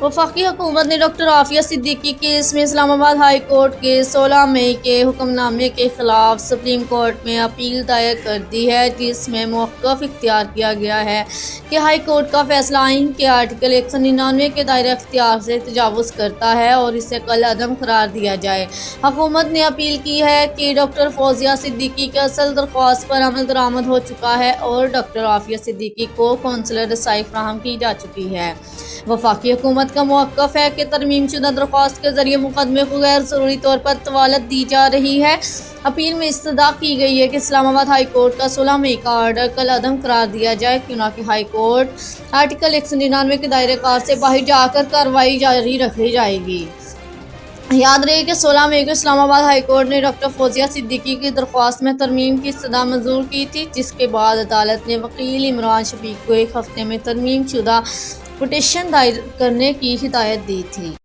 वफाकी हुकूमत ने डॉक्टर आफिया सिद्दीकी केस में इस्लामाबाद हाई कोर्ट के 16 मई के हुक्मनामे के खिलाफ सुप्रीम कोर्ट में अपील दायर कर दी है, जिसमें मौक़िफ़ इख्तियार किया गया है कि हाई कोर्ट का फैसला आइन के आर्टिकल 199 के दायरे इख्तियार से तजावुज़ करता है और इसे कल अदम करार दिया जाए। हुकूमत ने अपील की है कि डॉक्टर फौजिया सिद्दीकी की असल दरख्वास्त पर अमल दरामद हो चुका है और डॉक्टर आफिया सिद्दीकी को कौंसलर रसाई फराहम की जा चुकी है। वफाकी हुकूमत का मौक़िफ़ है कि तरमीम शुदा दरख्वास्त के ज़रिए मुकदमे को गैर ज़रूरी तौर पर तवालत दी जा रही है। अपील में इस्तदा की गई है कि इस्लामाबाद हाई कोर्ट का 16 मई का आर्डर कल अदम करार दिया जाए, क्योंकि हाई कोर्ट आर्टिकल 199 के दायरे कार से बाहर जाकर कार्रवाई जारी रखी जाएगी। याद रहे कि 16 मई को इस्लामाबाद हाई कोर्ट ने डॉक्टर फौजिया सिद्दीकी की दरख्वास्त में तरमीम की इस्तदा मंजूर की थी, जिसके बाद अदालत ने वकील इमरान शफीक को एक हफ्ते में तरमीम शुदा पिटीशन दायर करने की हिदायत दी थी।